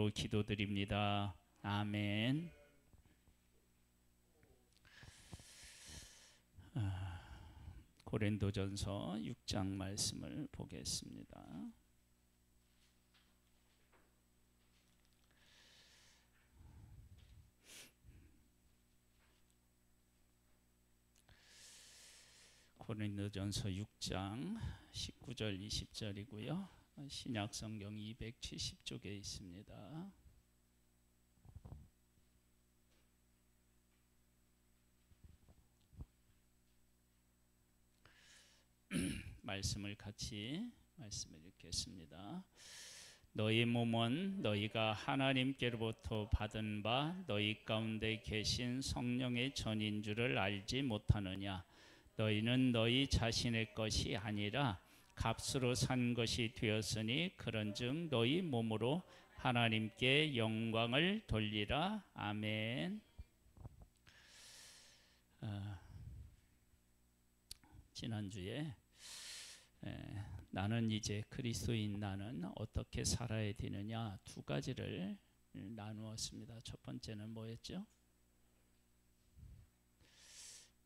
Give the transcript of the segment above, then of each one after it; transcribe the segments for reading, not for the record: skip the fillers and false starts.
이름으로 기도드립니다. 아멘. 고린도전서 6장 말씀을 보겠습니다. 고린도전서 6장 19절 20절이고요. 신약성경 270쪽에 있습니다. 말씀을 읽겠습니다. 너희 몸은 너희가 하나님께로부터 받은 바 너희 가운데 계신 성령의 전인 줄을 알지 못하느냐. 너희는 너희 자신의 것이 아니라 값으로 산 것이 되었으니 그런즉 너희 몸으로 하나님께 영광을 돌리라. 아멘. 지난주에 나는 이제 그리스도인 나는 어떻게 살아야 되느냐 두 가지를 나누었습니다. 첫 번째는 뭐였죠?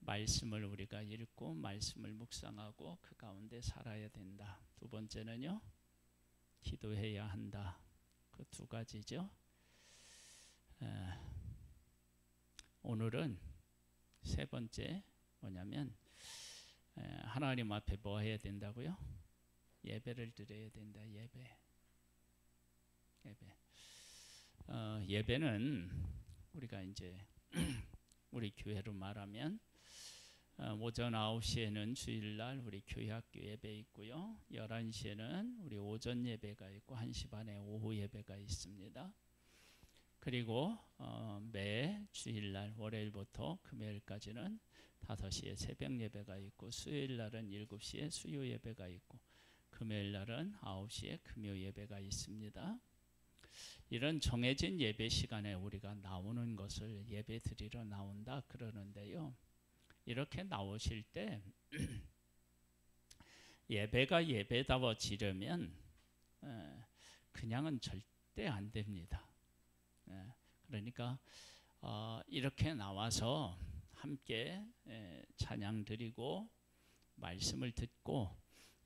말씀을 우리가 읽고 말씀을 묵상하고 그 가운데 살아야 된다. 두 번째는요, 기도해야 한다. 그 두 가지죠. 오늘은 세 번째 뭐냐면 하나님 앞에 뭐 해야 된다고요? 예배를 드려야 된다. 예배는 우리가 이제 우리 교회로 말하면 오전 9시에는 주일날 우리 교회학교 예배 있고요. 11시에는 우리 오전 예배가 있고 1시 반에 오후 예배가 있습니다. 그리고 매 주일날 월요일부터 금요일까지는 5시에 새벽 예배가 있고 수요일날은 7시에 수요 예배가 있고 금요일날은 9시에 금요 예배가 있습니다. 이런 정해진 예배 시간에 우리가 나오는 것을 예배 드리러 나온다 그러는데요. 이렇게 나오실 때 예배가 예배다워지려면 그냥은 절대 안 됩니다. 그러니까 이렇게 나와서 함께 찬양 드리고 말씀을 듣고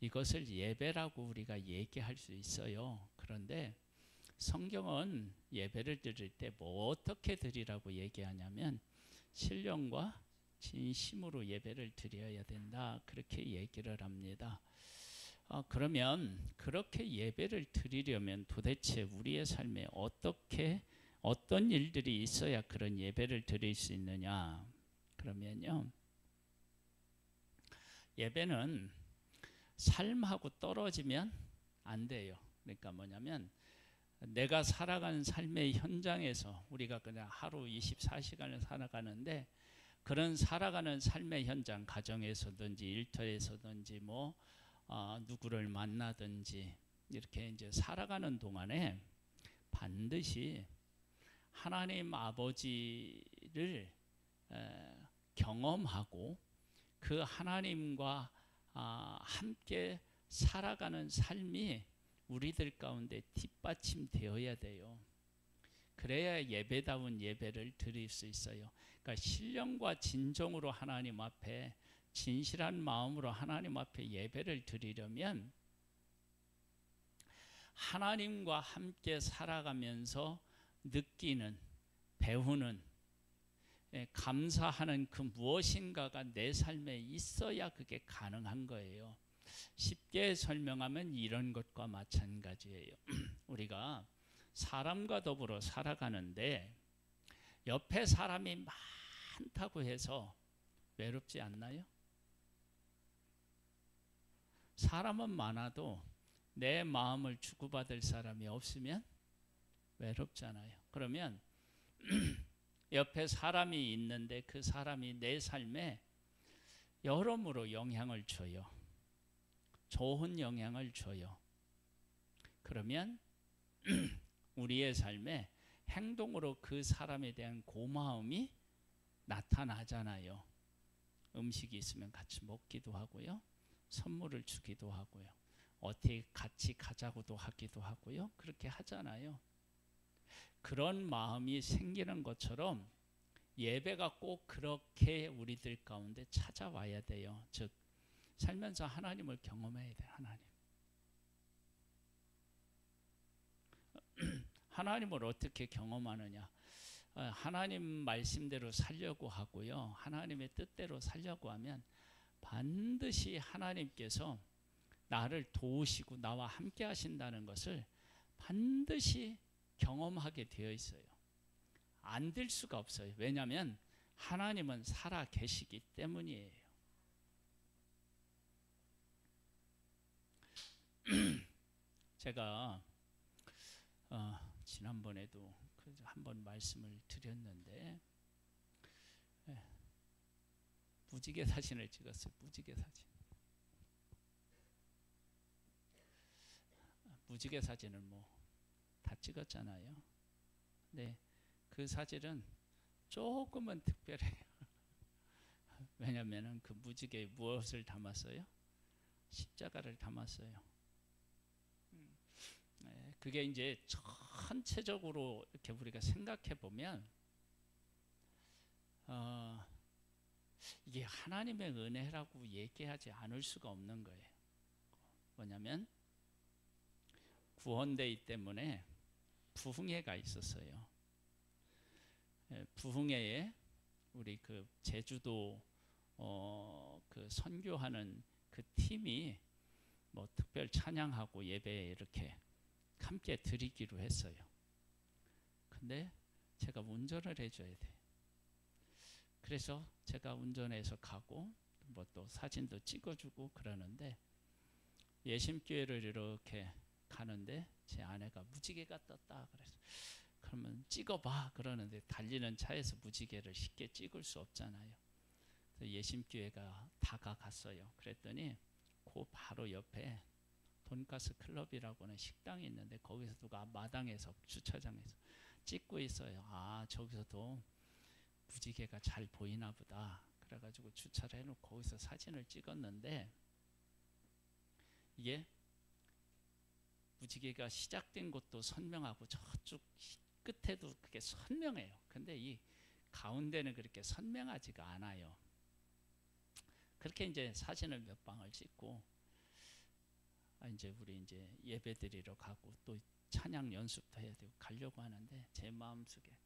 이것을 예배라고 우리가 얘기할 수 있어요. 그런데 성경은 예배를 드릴 때 뭐 어떻게 드리라고 얘기하냐면 신령과 진심으로 예배를 드려야 된다 그렇게 얘기를 합니다. 그러면 그렇게 예배를 드리려면 도대체 우리의 삶에 어떤 일들이 있어야 그런 예배를 드릴 수 있느냐. 그러면요, 예배는 삶하고 떨어지면 안 돼요. 그러니까 뭐냐면 내가 살아가는 삶의 현장에서 우리가 그냥 하루 24시간을 살아가는데 그런 살아가는 삶의 현장, 가정에서든지 일터에서든지 누구를 만나든지 이렇게 이제 살아가는 동안에 반드시 하나님 아버지를 경험하고 그 하나님과 함께 살아가는 삶이 우리들 가운데 뒷받침되어야 돼요. 그래야 예배다운 예배를 드릴 수 있어요. 그러니까 신령과 진정으로 하나님 앞에 진실한 마음으로 하나님 앞에 예배를 드리려면 하나님과 함께 살아가면서 느끼는, 배우는, 감사하는 그 무엇인가가 내 삶에 있어야 그게 가능한 거예요. 쉽게 설명하면 이런 것과 마찬가지예요. 우리가 사람과 더불어 살아가는데 옆에 사람이 많다고 해서 외롭지 않나요? 사람은 많아도 내 마음을 주고받을 사람이 없으면 외롭잖아요. 그러면 옆에 사람이 있는데 그 사람이 내 삶에 여러모로 영향을 줘요. 좋은 영향을 줘요. 그러면 우리의 삶에 행동으로 그 사람에 대한 고마움이 나타나잖아요. 음식이 있으면 같이 먹기도 하고요. 선물을 주기도 하고요. 어떻게 같이 가자고도 하기도 하고요. 그렇게 하잖아요. 그런 마음이 생기는 것처럼 예배가 꼭 그렇게 우리들 가운데 찾아와야 돼요. 즉 살면서 하나님을 경험해야 돼요. 하나님을 어떻게 경험하느냐? 하나님 말씀대로 살려고 하고요. 하나님의 뜻대로 살려고 하면 반드시 하나님께서 나를 도우시고 나와 함께 하신다는 것을 반드시 경험하게 되어 있어요. 안 될 수가 없어요. 왜냐하면 하나님은 살아 계시기 때문이에요. 제가 지난번에도 한번 말씀을 드렸는데 무지개 사진을 찍었어요. 무지개 사진. 무지개 사진을 뭐 다 찍었잖아요. 근데 그 사진은 조금은 특별해요. 왜냐하면 그 무지개에 무엇을 담았어요? 십자가를 담았어요. 그게 이제 전체적으로 이렇게 우리가 생각해 보면 이게 하나님의 은혜라고 얘기하지 않을 수가 없는 거예요. 뭐냐면 구원데이 때문에 부흥회가 있었어요. 부흥회에 우리 그 제주도 그 선교하는 그 팀이 뭐 특별 찬양하고 예배 이렇게 함께 드리기로 했어요. 근데 제가 운전을 해줘야 돼. 그래서 제가 운전해서 가고 뭐 또 사진도 찍어주고 그러는데 예심교회를 이렇게 가는데 제 아내가 무지개가 떴다 그래서 그러면 찍어봐 그러는데 달리는 차에서 무지개를 쉽게 찍을 수 없잖아요. 그래서 예심교회가 다가갔어요. 그랬더니 그 바로 옆에 돈가스 클럽이라고는 식당이 있는데 거기서 누가 마당에서 주차장에서 찍고 있어요. 아 저기서도 무지개가 잘 보이나 보다. 그래가지고 주차를 해놓고 거기서 사진을 찍었는데 이게 무지개가 시작된 곳도 선명하고 저쪽 끝에도 그게 선명해요. 근데 이 가운데는 그렇게 선명하지가 않아요. 그렇게 이제 사진을 몇 방을 찍고 이제 우리 이제 예배 드리러 가고 또 찬양 연습도 해야 되고 가려고 하는데 제 마음속에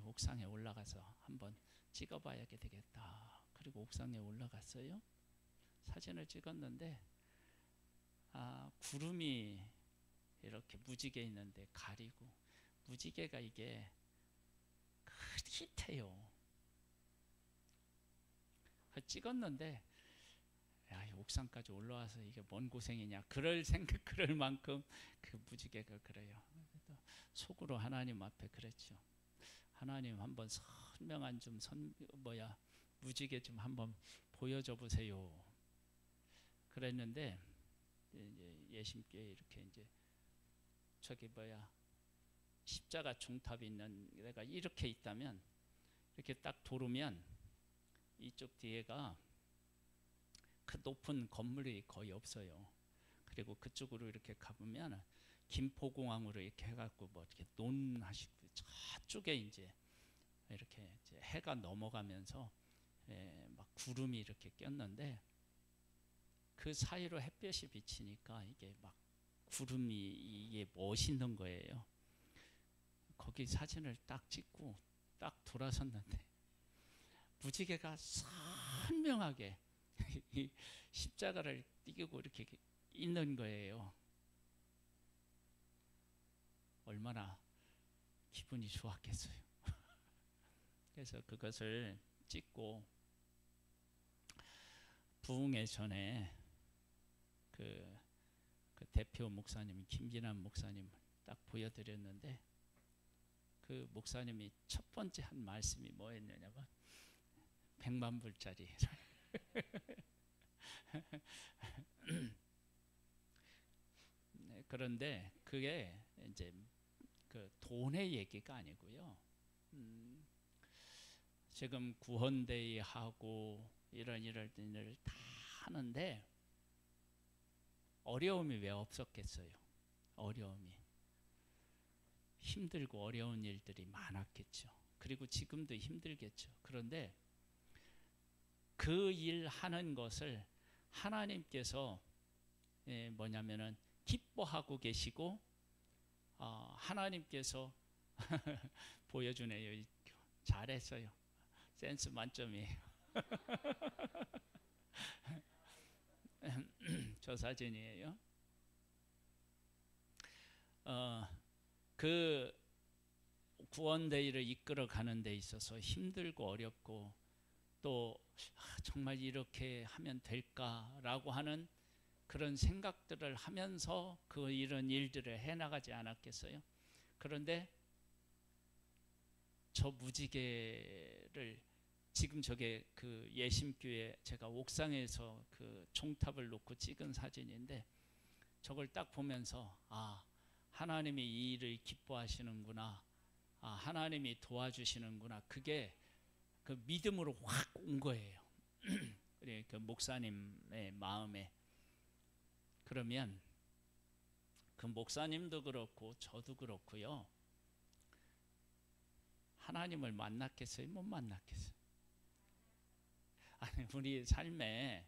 옥상에 올라가서 한번 찍어봐야 되겠다. 그리고 옥상에 올라갔어요. 사진을 찍었는데 구름이 이렇게 무지개 있는데 가리고 무지개가 이게 흐릿해요. 찍었는데 옥상까지 올라와서 이게 뭔 고생이냐 그럴 만큼 그 무지개가 그래요. 속으로 하나님 앞에 그랬죠. 하나님 한번 선명한 무지개 좀 한번 보여줘 보세요. 그랬는데 이제 예심교회 이렇게 이제 십자가 중탑이 있는 데가 이렇게 있다면 이렇게 딱 돌으면 이쪽 뒤에가 그 높은 건물이 거의 없어요. 그리고 그쪽으로 이렇게 가보면 김포공항으로 이렇게 해갖고 뭐 이렇게 논하시고 저쪽에 이제 이렇게 이제 해가 넘어가면서 막 구름이 이렇게 꼈는데 그 사이로 햇볕이 비치니까 이게 막 구름이 이게 멋있는 거예요. 거기 사진을 딱 찍고 딱 돌아섰는데 무지개가 선명하게 이 십자가를 띄고 이렇게 있는 거예요. 얼마나 기분이 좋았겠어요. 그래서 그것을 찍고 부흥회 전에 그 대표 목사님 김진환 목사님 딱 보여드렸는데 그 목사님이 첫 번째 한 말씀이 뭐였냐면 100만 불짜리 그런데 그게 이제 그 돈의 얘기가 아니고요. 지금 구원데이 하고 이런 일을 다 하는데 어려움이 왜 없었겠어요? 어려움이 힘들고 어려운 일들이 많았겠죠. 그리고 지금도 힘들겠죠. 그런데 그 일 하는 것을 하나님께서 뭐냐면은 기뻐하고 계시고 하나님께서 보여주네요. 잘했어요. 센스 만점이에요. 저 사진이에요. 그 구원대회를 이끌어 가는 데 있어서 힘들고 어렵고 또 정말 이렇게 하면 될까라고 하는 그런 생각들을 하면서 이런 일들을 해나가지 않았겠어요? 그런데 저 무지개를 지금 저게 그 예심교회 제가 옥상에서 그 종탑을 놓고 찍은 사진인데 저걸 딱 보면서 하나님이 이 일을 기뻐하시는구나, 하나님이 도와주시는구나, 그게 그 믿음으로 확 온 거예요. 그 목사님의 마음에. 그러면 그 목사님도 그렇고 저도 그렇고요. 하나님을 만났겠어요? 못 만났겠어요? 아니, 우리 삶에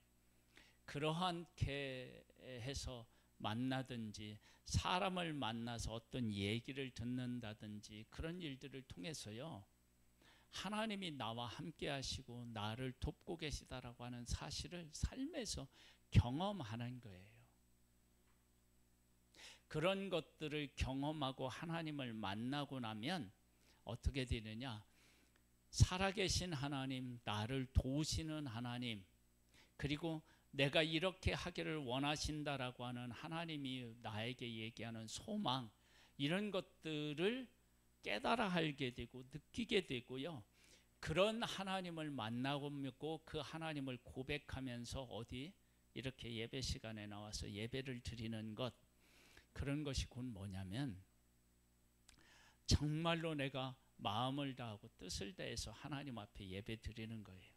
그러한게 해서 만나든지 사람을 만나서 어떤 얘기를 듣는다든지 그런 일들을 통해서요, 하나님이 나와 함께 하시고 나를 돕고 계시다라고 하는 사실을 삶에서 경험하는 거예요. 그런 것들을 경험하고 하나님을 만나고 나면 어떻게 되느냐? 살아계신 하나님, 나를 도우시는 하나님, 그리고 내가 이렇게 하기를 원하신다라고 하는 하나님이 나에게 얘기하는 소망, 이런 것들을 깨달아 알게 되고 느끼게 되고요. 그런 하나님을 만나고 그 하나님을 고백하면서 어디 이렇게 예배 시간에 나와서 예배를 드리는 것, 그런 것이 곧 뭐냐면 정말로 내가 마음을 다하고 뜻을 다해서 하나님 앞에 예배 드리는 거예요.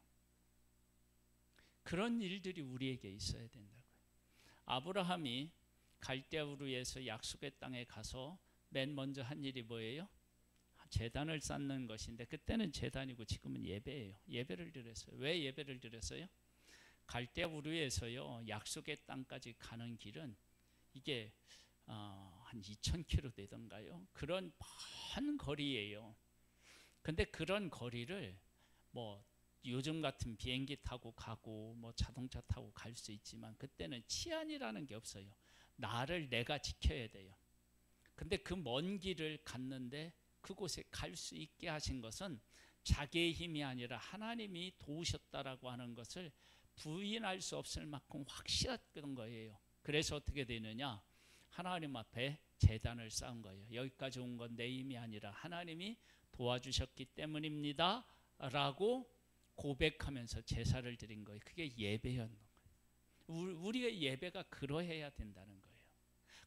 그런 일들이 우리에게 있어야 된다고요. 아브라함이 갈대우르에서 약속의 땅에 가서 맨 먼저 한 일이 뭐예요? 제단을 쌓는 것인데, 그때는 제단이고 지금은 예배예요. 예배를 드렸어요. 왜 예배를 드렸어요? 갈대우르에서요 약속의 땅까지 가는 길은 이게 한 2,000km 되던가요? 그런 먼 거리예요. 근데 그런 거리를 뭐 요즘 같은 비행기 타고 가고 뭐 자동차 타고 갈 수 있지만 그때는 치안이라는 게 없어요. 나를 내가 지켜야 돼요. 근데 그 먼 길을 갔는데 그곳에 갈 수 있게 하신 것은 자기의 힘이 아니라 하나님이 도우셨다라고 하는 것을 부인할 수 없을 만큼 확실했던 거예요. 그래서 어떻게 되느냐? 하나님 앞에 제단을 쌓은 거예요. 여기까지 온 건 내 힘이 아니라 하나님이 도와주셨기 때문입니다 라고 고백하면서 제사를 드린 거예요. 그게 예배였는 거예요. 우리의 예배가 그러해야 된다는 거예요.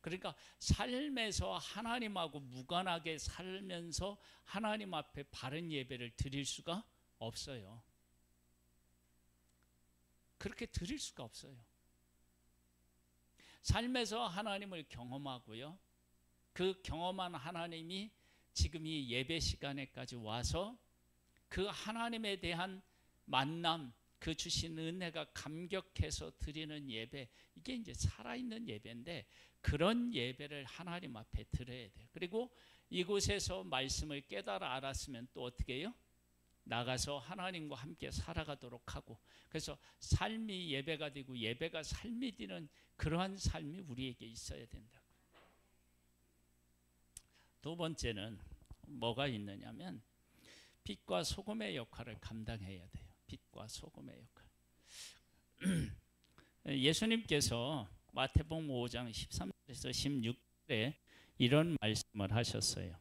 그러니까 삶에서 하나님하고 무관하게 살면서 하나님 앞에 바른 예배를 드릴 수가 없어요. 그렇게 드릴 수가 없어요. 삶에서 하나님을 경험하고요, 그 경험한 하나님이 지금 이 예배 시간에까지 와서 그 하나님에 대한 만남, 그 주신 은혜가 감격해서 드리는 예배, 이게 이제 살아있는 예배인데 그런 예배를 하나님 앞에 드려야 돼요. 그리고 이곳에서 말씀을 깨달아 알았으면 또 어떻게 해요? 나가서 하나님과 함께 살아가도록 하고, 그래서 삶이 예배가 되고 예배가 삶이 되는 그러한 삶이 우리에게 있어야 된다고. 두 번째는 뭐가 있느냐면 빛과 소금의 역할을 감당해야 돼요. 빛과 소금의 역할. 예수님께서 마태복음 5장 13절에서 16절에 이런 말씀을 하셨어요.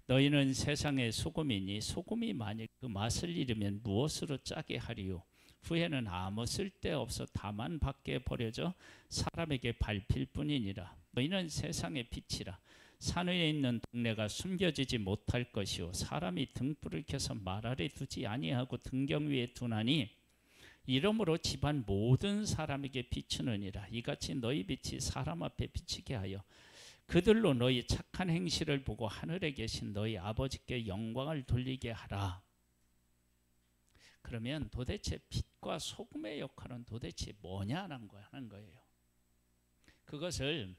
너희는 세상의 소금이니 소금이 만일 그 맛을 잃으면 무엇으로 짜게 하리요? 후에는 아무 쓸데없어 다만 밖에 버려져 사람에게 밟힐 뿐이니라. 너희는 세상의 빛이라. 산 위에 있는 동네가 숨겨지지 못할 것이요 사람이 등불을 켜서 말 아래 두지 아니하고 등경 위에 두나니 이러므로 집안 모든 사람에게 비추느니라. 이같이 너희 빛이 사람 앞에 비치게 하여 그들로 너희 착한 행실을 보고 하늘에 계신 너희 아버지께 영광을 돌리게 하라. 그러면 도대체 빛과 소금의 역할은 도대체 뭐냐는 거예요. 그것을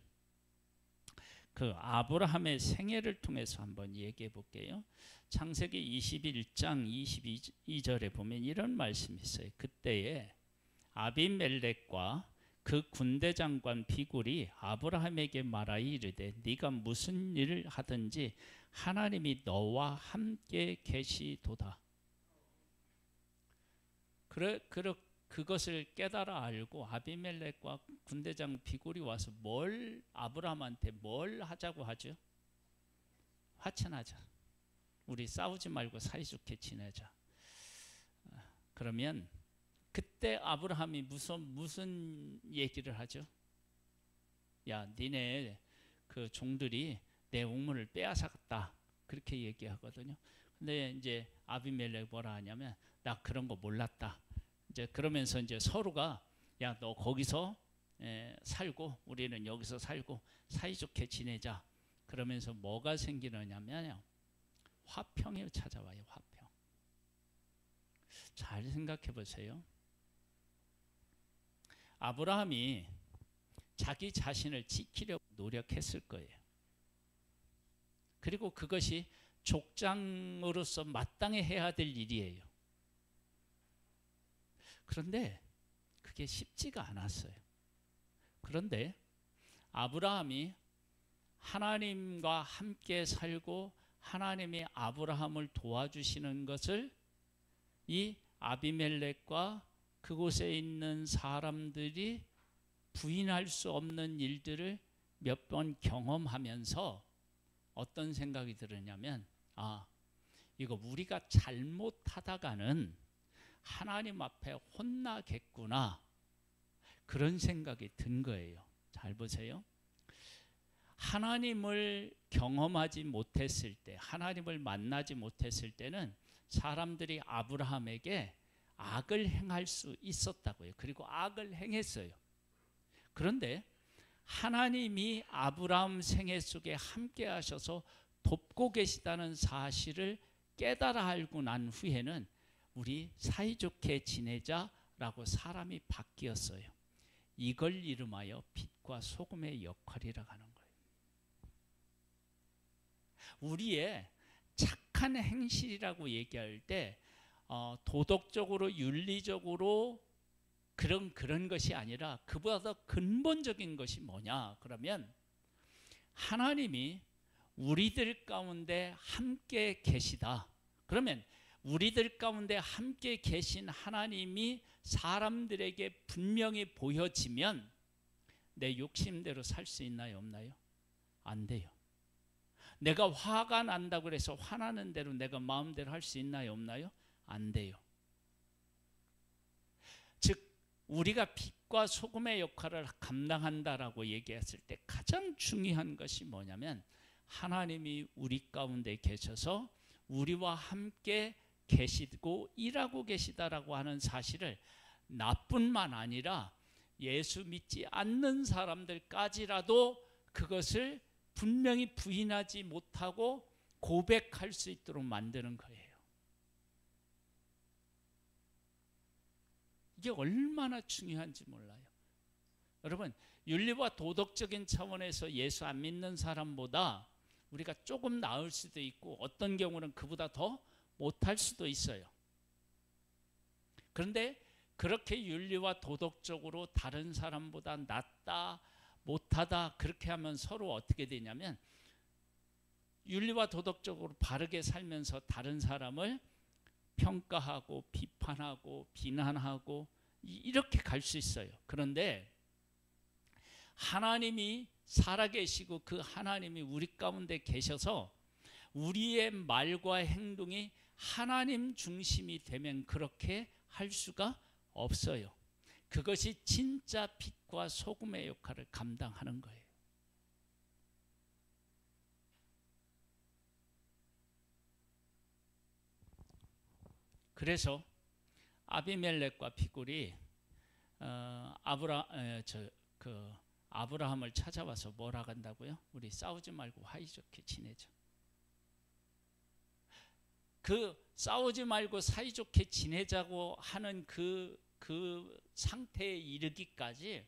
그 아브라함의 생애를 통해서 한번 얘기해 볼게요. 창세기 21장 22절에 보면 이런 말씀이 있어요. 그때에 아비멜렉과 그 군대 장관 비굴이 아브라함에게 말하여 이르되 네가 무슨 일을 하든지 하나님이 너와 함께 계시도다. 그것을 깨달아 알고 아비멜렉과 군대장 비굴이 와서 아브라함한테 뭘 하자고 하죠? 화친하자. 우리 싸우지 말고 사이좋게 지내자. 그러면 그때 아브라함이 무슨 얘기를 하죠? 야, 니네 그 종들이 내 우물을 빼앗았다. 그렇게 얘기하거든요. 근데 이제 아비멜렉 뭐라 하냐면 나 그런 거 몰랐다. 이제 그러면서 이제 서로가 야, 너 거기서 살고 우리는 여기서 살고 사이좋게 지내자. 그러면서 뭐가 생기느냐면요. 화평이 찾아와요. 화평. 잘 생각해 보세요. 아브라함이 자기 자신을 지키려고 노력했을 거예요. 그리고 그것이 족장으로서 마땅히 해야 될 일이에요. 그런데 그게 쉽지가 않았어요. 그런데 아브라함이 하나님과 함께 살고 하나님이 아브라함을 도와주시는 것을 이 아비멜렉과 그곳에 있는 사람들이 부인할 수 없는 일들을 몇 번 경험하면서 어떤 생각이 들었냐면 이거 우리가 잘못하다가는 하나님 앞에 혼나겠구나. 그런 생각이 든 거예요. 잘 보세요. 하나님을 경험하지 못했을 때, 하나님을 만나지 못했을 때는 사람들이 아브라함에게 악을 행할 수 있었다고요. 그리고 악을 행했어요. 그런데 하나님이 아브라함 생애 속에 함께 하셔서 돕고 계시다는 사실을 깨달아 알고 난 후에는 우리 사이좋게 지내자라고 사람이 바뀌었어요. 이걸 이름하여 빛과 소금의 역할이라고 하는 거예요. 우리의 착한 행실이라고 얘기할 때 도덕적으로 윤리적으로 그런 것이 아니라 그보다 더 근본적인 것이 뭐냐 그러면 하나님이 우리들 가운데 함께 계시다. 그러면 우리들 가운데 함께 계신 하나님이 사람들에게 분명히 보여지면 내 욕심대로 살 수 있나요? 없나요? 안 돼요. 내가 화가 난다고 해서 화나는 대로 내가 마음대로 할 수 있나요? 없나요? 안 돼요. 즉 우리가 빛과 소금의 역할을 감당한다라고 얘기했을 때 가장 중요한 것이 뭐냐면 하나님이 우리 가운데 계셔서 우리와 함께 계시고 일하고 계시다라고 하는 사실을 나뿐만 아니라 예수 믿지 않는 사람들까지라도 그것을 분명히 부인하지 못하고 고백할 수 있도록 만드는 거예요. 이게 얼마나 중요한지 몰라요. 여러분, 윤리와 도덕적인 차원에서 예수 안 믿는 사람보다 우리가 조금 나을 수도 있고 어떤 경우는 그보다 더 못할 수도 있어요. 그런데 그렇게 윤리와 도덕적으로 다른 사람보다 낫다, 못하다 그렇게 하면 서로 어떻게 되냐면 윤리와 도덕적으로 바르게 살면서 다른 사람을 평가하고 비판하고 비난하고 이렇게 갈 수 있어요. 그런데 하나님이 살아계시고 그 하나님이 우리 가운데 계셔서 우리의 말과 행동이 하나님 중심이 되면 그렇게 할 수가 없어요. 그것이 진짜 빛과 소금의 역할을 감당하는 거예요. 그래서 아비멜렉과 비굴이 아브라함을 찾아와서 뭐라 한다고요? 우리 싸우지 말고 사이좋게 지내자. 그 싸우지 말고 사이좋게 지내자고 하는 그 상태에 이르기까지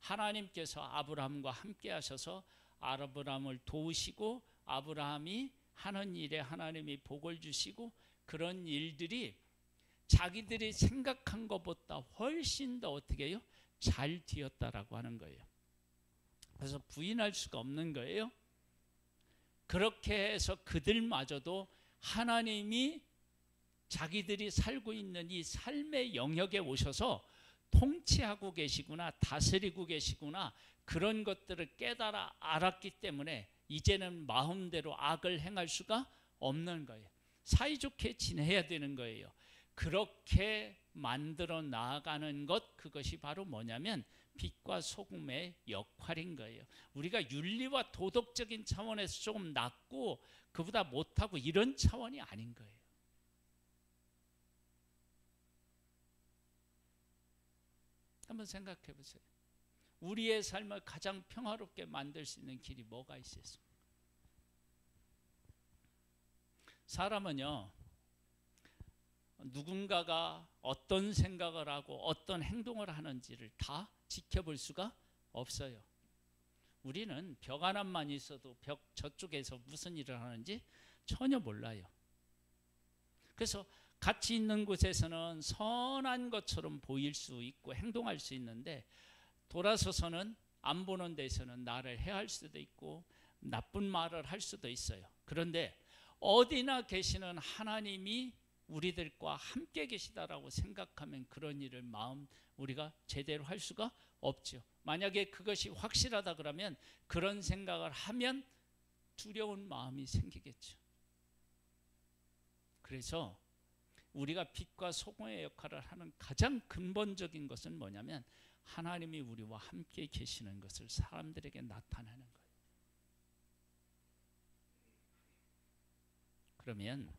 하나님께서 아브라함과 함께 하셔서 아브라함을 도우시고 아브라함이 하는 일에 하나님이 복을 주시고 그런 일들이 자기들이 생각한 것보다 훨씬 더 어떻게 해요? 잘 되었다라고 하는 거예요. 그래서 부인할 수가 없는 거예요. 그렇게 해서 그들마저도 하나님이 자기들이 살고 있는 이 삶의 영역에 오셔서 통치하고 계시구나, 다스리고 계시구나, 그런 것들을 깨달아 알았기 때문에 이제는 마음대로 악을 행할 수가 없는 거예요. 사이좋게 지내야 되는 거예요. 그렇게 만들어 나아가는 것, 그것이 바로 뭐냐면 빛과 소금의 역할인 거예요. 우리가 윤리와 도덕적인 차원에서 조금 낮고 그보다 못하고 이런 차원이 아닌 거예요. 한번 생각해 보세요. 우리의 삶을 가장 평화롭게 만들 수 있는 길이 뭐가 있겠습니까? 사람은요, 누군가가 어떤 생각을 하고 어떤 행동을 하는지를 다 지켜볼 수가 없어요. 우리는 벽 하나만 있어도 벽 저쪽에서 무슨 일을 하는지 전혀 몰라요. 그래서 같이 있는 곳에서는 선한 것처럼 보일 수 있고 행동할 수 있는데 돌아서서는 안 보는 데서는 나를 해할 수도 있고 나쁜 말을 할 수도 있어요. 그런데 어디나 계시는 하나님이 우리들과 함께 계시다라고 생각하면 그런 일을 우리가 제대로 할 수가 없죠. 만약에 그것이 확실하다 그러면 그런 생각을 하면 두려운 마음이 생기겠죠. 그래서 우리가 빛과 소금의 역할을 하는 가장 근본적인 것은 뭐냐면 하나님이 우리와 함께 계시는 것을 사람들에게 나타내는 거예요. 그러면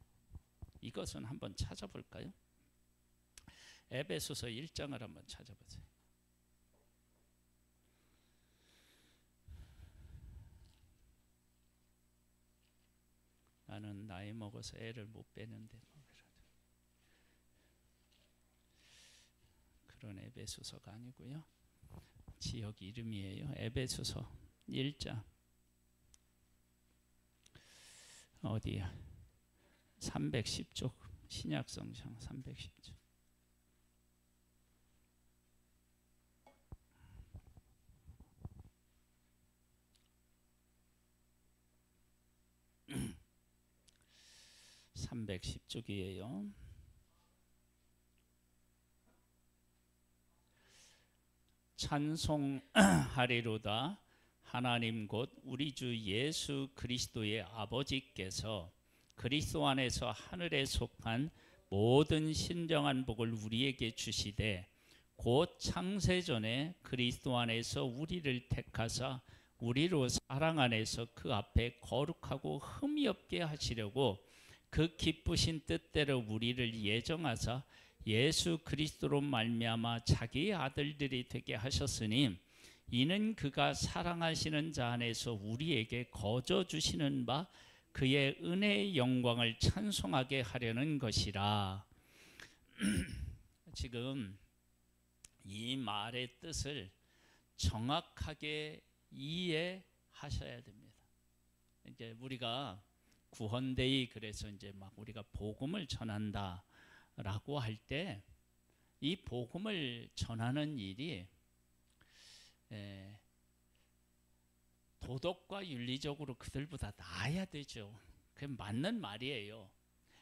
이것은 한번 찾아볼까요? 에베소서 1장을 한번 찾아보세요. 나는 나이 먹어서 애를 못 빼는데 그런 에베소서가 아니고요. 지역 이름이에요. 에베소서 1장 어디야? 310쪽 신약성경 310쪽. (310쪽이에요) 찬송하리로다. 하나님 곧 우리 주 예수 그리스도의 아버지께서 그리스도 안에서 하늘에 속한 모든 신령한 복을 우리에게 주시되 곧 창세전에 그리스도 안에서 우리를 택하사 우리로 사랑 안에서 그 앞에 거룩하고 흠이 없게 하시려고 그 기쁘신 뜻대로 우리를 예정하사 예수 그리스도로 말미암아 자기의 아들들이 되게 하셨으니 이는 그가 사랑하시는 자 안에서 우리에게 거저 주시는 바 그의 은혜의 영광을 찬송하게 하려는 것이라. 지금 이 말의 뜻을 정확하게 이해하셔야 됩니다. 이제 우리가 구헌데이 그래서 이제 막 우리가 복음을 전한다라고 할 때 이 복음을 전하는 일이 도덕과 윤리적으로 그들보다 나아야 되죠. 그게 맞는 말이에요.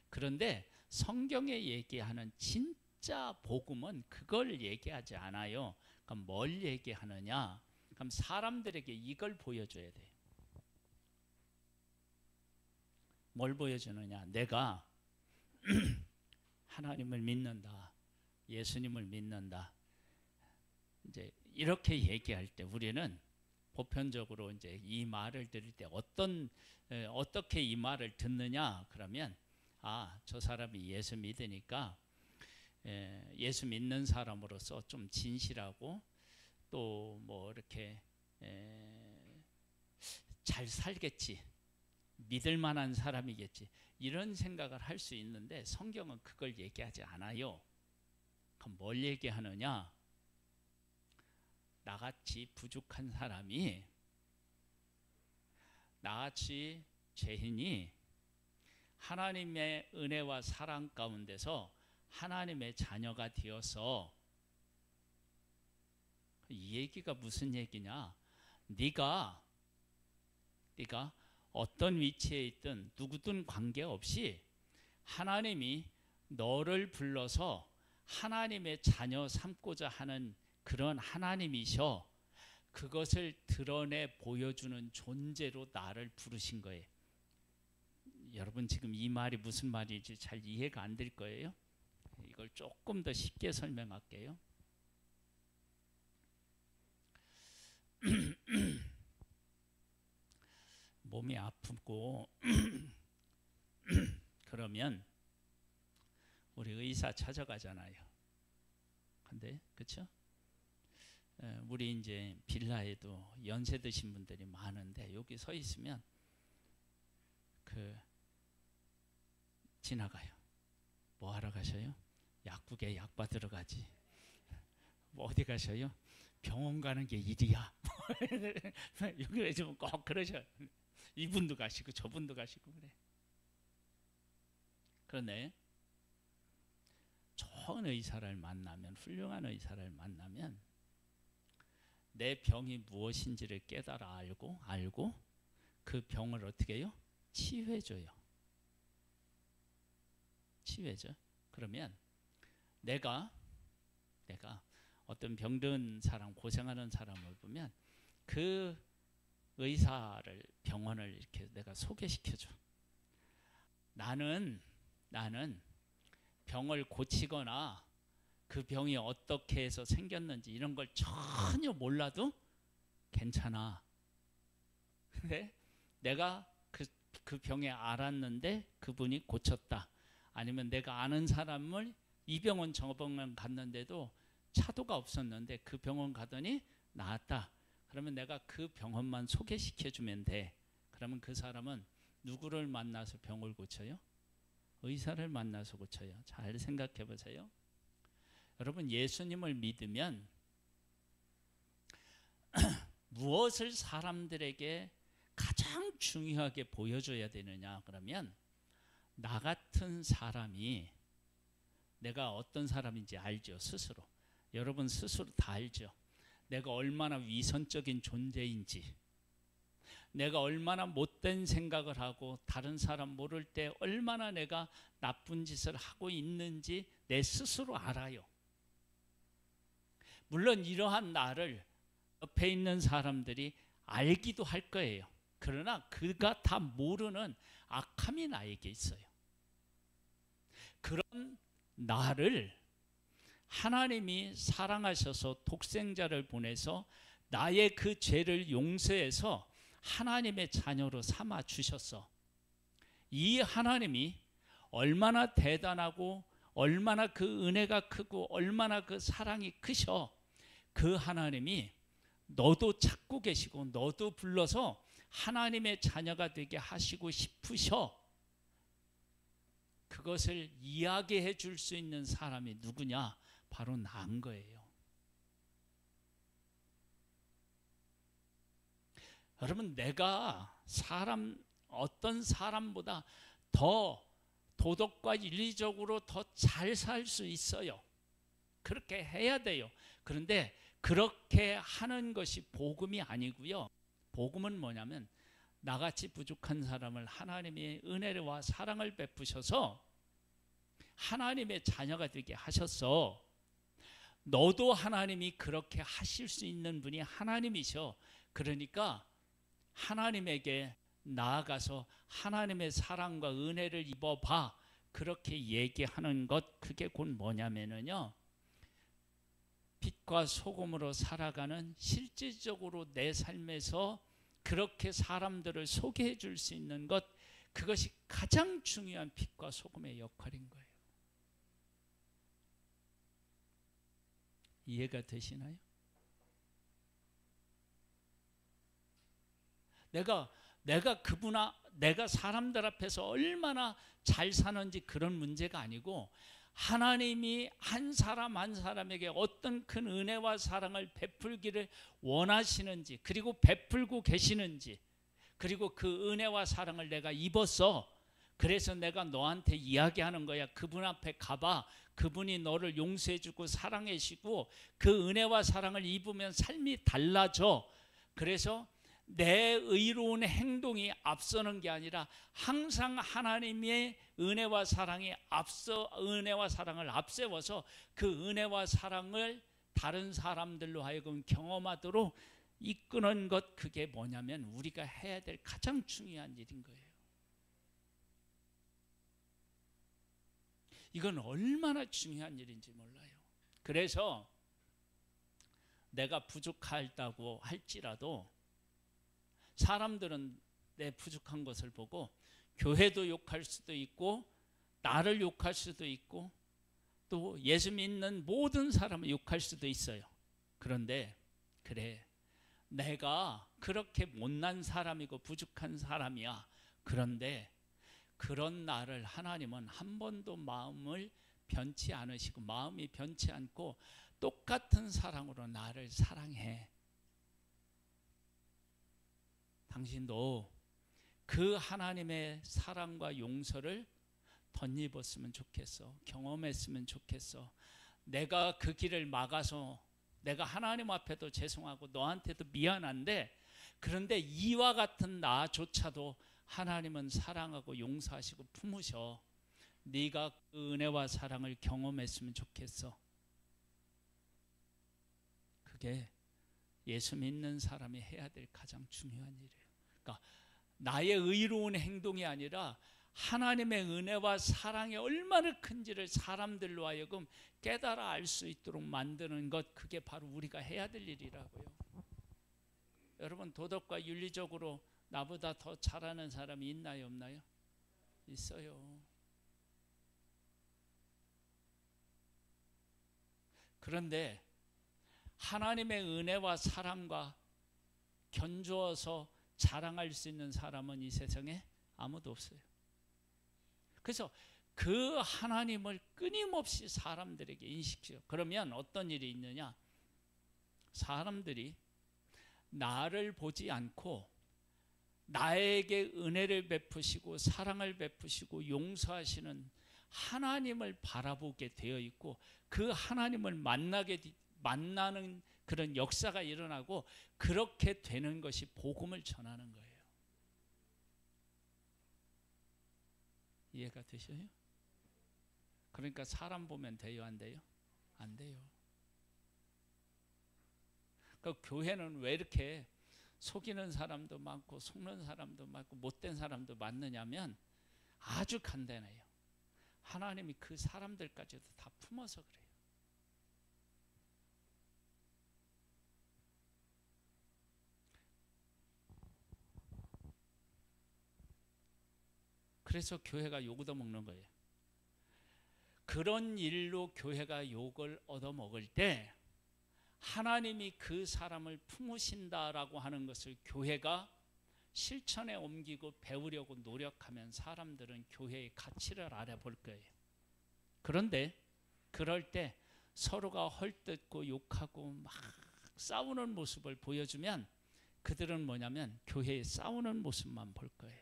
그런데 성경에 얘기하는 진짜 복음은 그걸 얘기하지 않아요. 그럼 뭘 얘기하느냐? 그럼 사람들에게 이걸 보여줘야 돼요. 뭘 보여주느냐? 내가 하나님을 믿는다, 예수님을 믿는다. 이제 이렇게 얘기할 때 우리는 보편적으로 이제 이 말을 들을 때 어떻게 이 말을 듣느냐? 그러면 저 사람이 예수 믿으니까 예수 믿는 사람으로서 좀 진실하고 또 뭐 이렇게 잘 살겠지, 믿을 만한 사람이겠지, 이런 생각을 할 수 있는데 성경은 그걸 얘기하지 않아요. 그럼 뭘 얘기하느냐? 나같이 부족한 사람이, 나같이 죄인이 하나님의 은혜와 사랑 가운데서 하나님의 자녀가 되어서, 이 얘기가 무슨 얘기냐? 네가 어떤 위치에 있든 누구든 관계없이 하나님이 너를 불러서 하나님의 자녀 삼고자 하는 그런 하나님이셔. 그것을 드러내 보여주는 존재로 나를 부르신 거예요. 여러분 지금 이 말이 무슨 말인지 잘 이해가 안 될 거예요. 이걸 조금 더 쉽게 설명할게요. 몸이 아프고 그러면 우리 의사 찾아가잖아요. 근데 그렇죠? 우리 이제 빌라에도 연세 드신 분들이 많은데 여기 서 있으면 지나가요. 뭐 하러 가셔요? 약국에 약 받으러 가지. 뭐 어디 가셔요? 병원 가는 게 일이야. 여기 좀 꼭 그러셔. 이분도 가시고 저분도 가시고 그래. 그런데 좋은 의사를 만나면, 훌륭한 의사를 만나면 내 병이 무엇인지를 깨달아 알고 그 병을 어떻게 해요? 치유해줘요. 치유해줘. 그러면 내가 어떤 병든 사람, 고생하는 사람을 보면 그 의사를, 병원을 이렇게 내가 소개시켜줘. 나는 병을 고치거나 그 병이 어떻게 해서 생겼는지 이런 걸 전혀 몰라도 괜찮아. 근데 내가 그 병에 알았는데 그분이 고쳤다. 아니면 내가 아는 사람을 이 병원 저 병원 갔는데도 차도가 없었는데 그 병원 가더니 나았다. 그러면 내가 그 병원만 소개시켜주면 돼. 그러면 그 사람은 누구를 만나서 병을 고쳐요? 의사를 만나서 고쳐요. 잘 생각해 보세요. 여러분 예수님을 믿으면 무엇을 사람들에게 가장 중요하게 보여줘야 되느냐? 그러면 나 같은 사람이, 내가 어떤 사람인지 알죠, 스스로. 여러분 스스로 다 알죠. 내가 얼마나 위선적인 존재인지, 내가 얼마나 못된 생각을 하고 다른 사람 모를 때 얼마나 내가 나쁜 짓을 하고 있는지 내 스스로 알아요. 물론 이러한 나를 옆에 있는 사람들이 알기도 할 거예요. 그러나 그가 다 모르는 악함이 나에게 있어요. 그런 나를 하나님이 사랑하셔서 독생자를 보내서 나의 그 죄를 용서해서 하나님의 자녀로 삼아 주셨어. 이 하나님이 얼마나 대단하고 얼마나 그 은혜가 크고 얼마나 그 사랑이 크셔. 그 하나님이 너도 찾고 계시고 너도 불러서 하나님의 자녀가 되게 하시고 싶으셔. 그것을 이야기해 줄 수 있는 사람이 누구냐? 바로 나인 거예요. 여러분 내가 어떤 사람보다 더 도덕과 윤리적으로 더 잘 살 수 있어요. 그렇게 해야 돼요. 그런데 그렇게 하는 것이 복음이 아니고요. 복음은 뭐냐면 나같이 부족한 사람을 하나님의 은혜와 사랑을 베푸셔서 하나님의 자녀가 되게 하셨어. 너도 하나님이 그렇게 하실 수 있는 분이 하나님이셔. 그러니까 하나님에게 나아가서 하나님의 사랑과 은혜를 입어봐. 그렇게 얘기하는 것, 그게 곧 뭐냐면요, 빛과 소금으로 살아가는, 실질적으로 내 삶에서 그렇게 사람들을 소개해 줄 수 있는 것, 그것이 가장 중요한 빛과 소금의 역할인 거예요. 이해가 되시나요? 내가 사람들 앞에서 얼마나 잘 사는지 그런 문제가 아니고, 하나님이 한 사람 한 사람에게 어떤 큰 은혜와 사랑을 베풀기를 원하시는지, 그리고 베풀고 계시는지, 그리고 그 은혜와 사랑을 내가 입었어. 그래서 내가 너한테 이야기하는 거야. 그분 앞에 가봐. 그분이 너를 용서해주고 사랑해주고 그 은혜와 사랑을 입으면 삶이 달라져. 그래서 내 의로운 행동이 앞서는 게 아니라 항상 하나님의 은혜와 사랑을 앞세워서 그 은혜와 사랑을 다른 사람들로 하여금 경험하도록 이끄는 것, 그게 뭐냐면 우리가 해야 될 가장 중요한 일인 거예요. 이건 얼마나 중요한 일인지 몰라요. 그래서 내가 부족하다고 할지라도 사람들은 내 부족한 것을 보고 교회도 욕할 수도 있고 나를 욕할 수도 있고 또 예수 믿는 모든 사람을 욕할 수도 있어요. 그런데 그래, 내가 그렇게 못난 사람이고 부족한 사람이야. 그런데 그런 나를 하나님은 한 번도 마음이 변치 않고 똑같은 사랑으로 나를 사랑해. 당신도 그 하나님의 사랑과 용서를 덧입었으면 좋겠어. 경험했으면 좋겠어. 내가 그 길을 막아서 내가 하나님 앞에도 죄송하고 너한테도 미안한데, 그런데 이와 같은 나조차도 하나님은 사랑하고 용서하시고 품으셔. 네가 그 은혜와 사랑을 경험했으면 좋겠어. 그게 예수 믿는 사람이 해야 될 가장 중요한 일이에요. 그러니까 나의 의로운 행동이 아니라 하나님의 은혜와 사랑이 얼마나 큰지를 사람들로 하여금 깨달아 알 수 있도록 만드는 것, 그게 바로 우리가 해야 될 일이라고요. 여러분, 도덕과 윤리적으로 나보다 더 잘하는 사람이 있나요, 없나요? 있어요. 그런데 하나님의 은혜와 사랑과 견주어서 자랑할 수 있는 사람은 이 세상에 아무도 없어요. 그래서 그 하나님을 끊임없이 사람들에게 인식해요. 그러면 어떤 일이 있느냐? 사람들이 나를 보지 않고 나에게 은혜를 베푸시고 사랑을 베푸시고 용서하시는 하나님을 바라보게 되어 있고, 그 하나님을 만나는 그런 역사가 일어나고, 그렇게 되는 것이 복음을 전하는 거예요. 이해가 되셔요? 그러니까 사람 보면 돼요, 안 돼요? 안 돼요. 그 교회는 왜 이렇게 속이는 사람도 많고 속는 사람도 많고 못된 사람도 많느냐면 아주 간단해요. 하나님이 그 사람들까지도 다 품어서 그래요. 그래서 교회가 욕 얻어먹는 거예요. 그런 일로 교회가 욕을 얻어먹을 때 하나님이 그 사람을 품으신다라고 하는 것을 교회가 실천에 옮기고 배우려고 노력하면 사람들은 교회의 가치를 알아볼 거예요. 그런데 그럴 때 서로가 헐뜯고 욕하고 막 싸우는 모습을 보여주면 그들은 뭐냐면 교회에 싸우는 모습만 볼 거예요.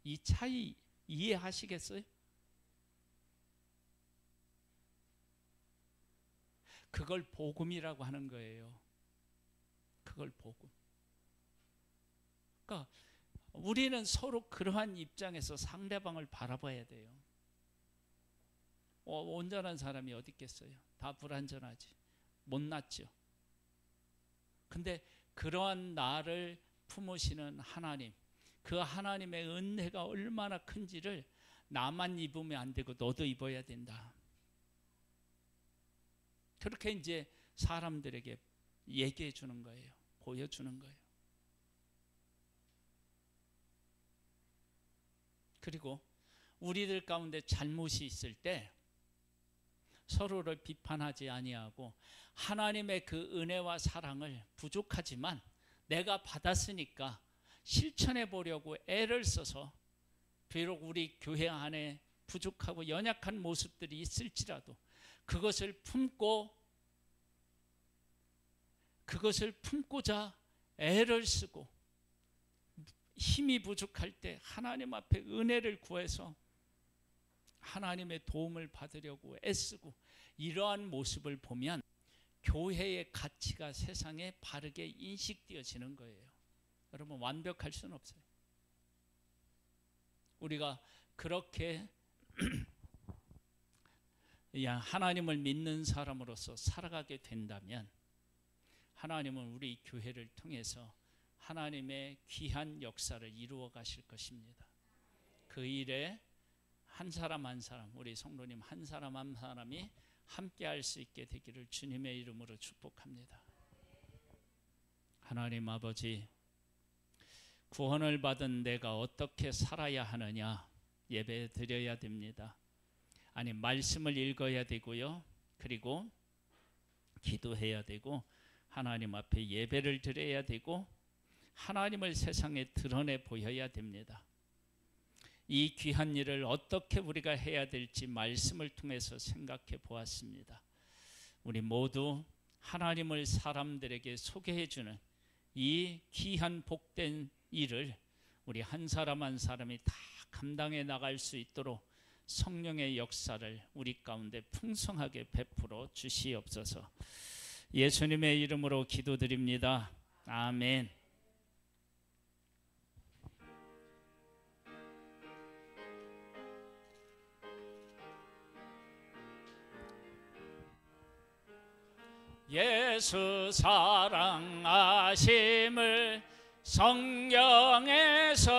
이 차이 이해하시겠어요? 그걸 복음이라고 하는 거예요. 그걸 복음. 그러니까 우리는 서로 그러한 입장에서 상대방을 바라봐야 돼요. 온전한 사람이 어디 있겠어요? 다 불완전하지. 못났죠. 근데 그러한 나를 품으시는 하나님, 그 하나님의 은혜가 얼마나 큰지를 나만 입으면 안 되고 너도 입어야 된다. 그렇게 이제 사람들에게 얘기해 주는 거예요. 보여주는 거예요. 그리고 우리들 가운데 잘못이 있을 때 서로를 비판하지 아니하고 하나님의 그 은혜와 사랑을 부족하지만 내가 받았으니까 실천해 보려고 애를 써서 비록 우리 교회 안에 부족하고 연약한 모습들이 있을지라도 그것을 품고자 애를 쓰고 힘이 부족할 때 하나님 앞에 은혜를 구해서 하나님의 도움을 받으려고 애쓰고 이러한 모습을 보면 교회의 가치가 세상에 바르게 인식되어지는 거예요. 여러분, 완벽할 수는 없어요. 우리가 그렇게 하나님을 믿는 사람으로서 살아가게 된다면 하나님은 우리 교회를 통해서 하나님의 귀한 역사를 이루어 가실 것입니다. 그 일에 한 사람 한 사람, 우리 성도님 한 사람 한 사람이 함께 할 수 있게 되기를 주님의 이름으로 축복합니다. 하나님 아버지, 구원을 받은 내가 어떻게 살아야 하느냐 예배 드려야 됩니다. 아니, 말씀을 읽어야 되고요. 그리고 기도해야 되고 하나님 앞에 예배를 드려야 되고 하나님을 세상에 드러내 보여야 됩니다. 이 귀한 일을 어떻게 우리가 해야 될지 말씀을 통해서 생각해 보았습니다. 우리 모두 하나님을 사람들에게 소개해 주는 이 귀한 복된 일을 우리 한 사람 한 사람이 다 감당해 나갈 수 있도록 성령의 역사를 우리 가운데 풍성하게 베풀어 주시옵소서. 예수님의 이름으로 기도드립니다. 아멘. 예수 사랑하심을 성경에서